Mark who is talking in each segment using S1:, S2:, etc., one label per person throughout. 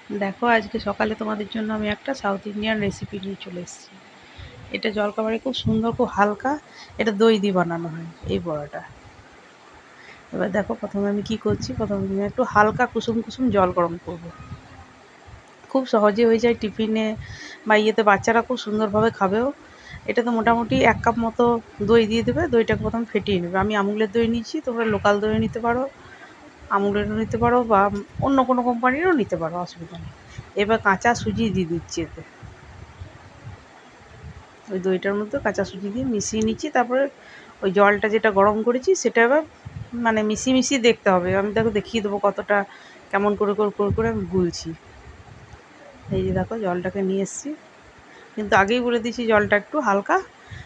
S1: দেখো আজকে সকালে তোমাদের জন্য আমি একটা সাউথ ইন্ডিয়ান রেসিপি নিয়ে চলে এসেছি। এটা জলখাবারে খুব সুন্দর, খুব হালকা। এটা দই দিয়ে বানানো হয় এই বড়াটা। এবার দেখো প্রথমে আমি কি করছি, প্রথমে আমি একটু হালকা কুসুম কুসুম জল গরম করব। খুব সহজে হয়ে যায় টিফিনে বা ইয়েতে, বাচ্চারা খুব সুন্দরভাবে খাবেও। এটা তো মোটামুটি 1 কাপ মতো দই দিয়ে দেবে। দইটাকে প্রথমে ফেটিয়ে নেবে। আমি আমুলের দই নিয়েছি, তোমরা লোকাল দইও নিতে পারো, আমুলেরও নিতে পারো বা অন্য কোনো কোম্পানিরও নিতে পারো, অসুবিধা নেই। এবার কাঁচা সুজি দিয়ে দিচ্ছি এতে। ওই দইটার মধ্যে কাঁচা সুজি দিয়ে মিশিয়ে নিচ্ছি। তারপরে ওই জলটা যেটা গরম করেছি সেটা এবার মানে মিশিয়ে মিশিয়ে দেখতে হবে। আমি দেখো দেখিয়ে দেবো কতটা কেমন করে আমি গুলছি। এই যে দেখো জলটাকে নিয়ে এসেছি, কিন্তু আগেই বলে দিয়েছি জলটা একটু হালকা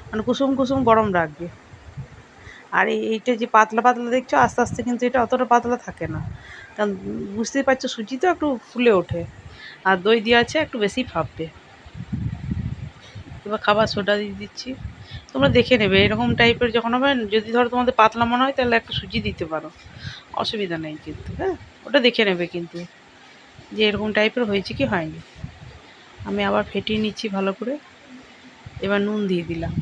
S1: মানে কুসুম কুসুম গরম রাখবে। আর এইটা যে পাতলা পাতলা দেখছো, আস্তে আস্তে কিন্তু এটা অতটা পাতলা থাকে না, কারণ বুঝতেই পারছো সুজি তো একটু ফুলে ওঠে, আর দই দেওয়া আছে একটু বেশি ফাঁপবে। এবার খাবার সোডা দিয়ে দিচ্ছি। তোমরা দেখে নেবে এরকম টাইপের যখন হবে, যদি ধরো তোমাদের পাতলা মনে হয় তাহলে একটা সুজি দিতে পারো, অসুবিধা নেই কিন্তু। হ্যাঁ, ওটা দেখে নেবে কিন্তু যে এরকম টাইপের হয়েছে কি হয়নি। আমি আবার ফেটিয়ে নিচ্ছি ভালো করে। এবার নুন দিয়ে দিলাম,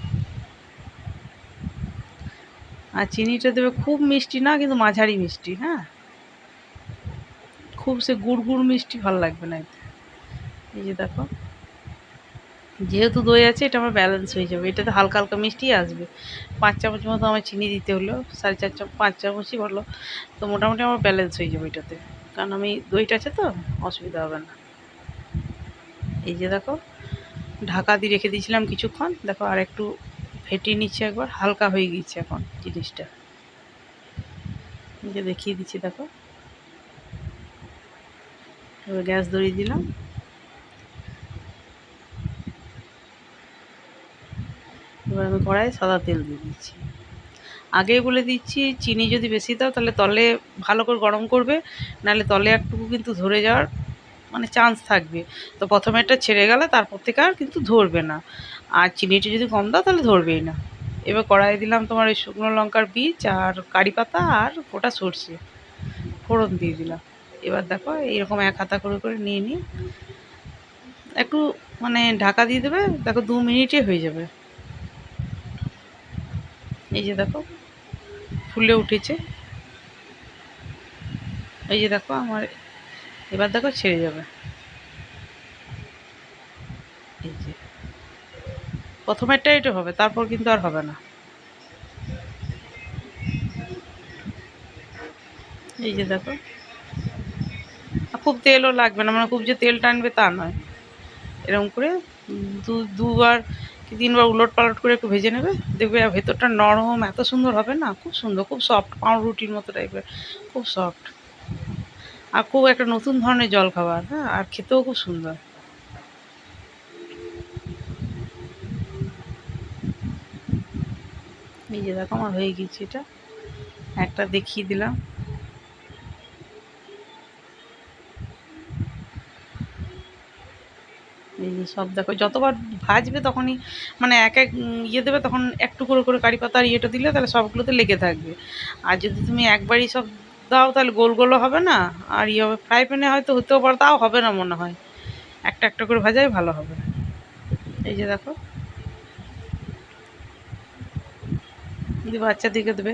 S1: আর চিনিটা দেবে খুব মিষ্টি না, কিন্তু মাঝারি মিষ্টি। হ্যাঁ, খুব সে গুড় গুড় মিষ্টি ভালো লাগবে না এতে। এই যে দেখো, যেহেতু দই আছে এটা আমার ব্যালেন্স হয়ে যাবে, এটাতে হালকা হালকা মিষ্টি আসবে। 5 চামচ মতো আমার চিনি দিতে হলো, 4.5 চামচ, 5 চামচই বলো, তো মোটামুটি আমার ব্যালেন্স হয়ে যাবে এটাতে, কারণ আমি দইটা আছে তো, অসুবিধা হবে না। এই যে দেখো, ঢাকা দিয়ে রেখে দিয়েছিলাম কিছুক্ষণ, দেখো আর একটু ফেটিয়ে নিচ্ছি একবার, হালকা হয়ে গিয়েছে এখন জিনিসটা। এই যে দেখিয়ে দিচ্ছি দেখো। এবার গ্যাস ধরিয়ে দিলাম। এবার আমি কড়াইয়ে সাদা তেল দিয়ে দিচ্ছি। আগেই বলে দিচ্ছি, চিনি যদি বেশি দাও তাহলে তলে ভালো করে গরম করবে, নাহলে তলে একটুকু কিন্তু ধরে যাওয়ার মানে চান্স থাকবে। তো প্রথমে এটা ছেড়ে গেলে তারপর থেকে আর কিন্তু ধরবে না। আর চিনিটা যদি কম দাও তাহলে ধরবেই না। এবার কড়াইয়ে দিলাম তোমার ওই শুকনো লঙ্কার বীজ আর কারি পাতা আর গোটা সরষে, ফোড়ন দিয়ে দিলাম। এবার দেখো এইরকম এক হাতা করে করে নিয়ে নিয়ে একটু মানে ঢাকা দিয়ে দেবে। দেখো 2 মিনিটে হয়ে যাবে। এই যে দেখো ফুলে উঠেছে। এই যে দেখো আমার, এবার দেখো ছেড়ে যাবে। এই যে প্রথমেরটা এটা হবে, তারপর কিন্তু আর হবে না। এই যে দেখো, খুব তেলও লাগবে না, মানে খুব যে তেল টানবে তা নয়। এরকম করে দুবার কি 3বার উলট পালট করে একটু ভেজে নেবে। দেখবে আর ভেতরটা নরম এত সুন্দর হবে না, খুব সুন্দর, খুব সফট, পাউরুটির মতো টাইপের, খুব সফট। আর খুব একটা নতুন ধরনের জলখাবার। হ্যাঁ, আর খেতেও খুব সুন্দর। এই যে দেখো আমার হয়ে গেছে এটা, একটা দেখিয়ে দিলাম। এই যে সব দেখো, যতবার ভাজবে তখনই মানে এক এক ইয়ে দেবে, তখন একটু করে করে কারি পাতার ইয়েটা দিলে তাহলে সবগুলোতে লেগে থাকবে। আর যদি তুমি একবারই সব দাও তাহলে গোল গোলও হবে না, আর ইয়ে হবে। ফ্রাই প্যানে হয়তো হতেও পারে, তাও হবে না মনে হয়। একটা একটা করে ভাজাই ভালো হবে। এই যে দেখো, যদি বাচ্চাদেরকে দেবে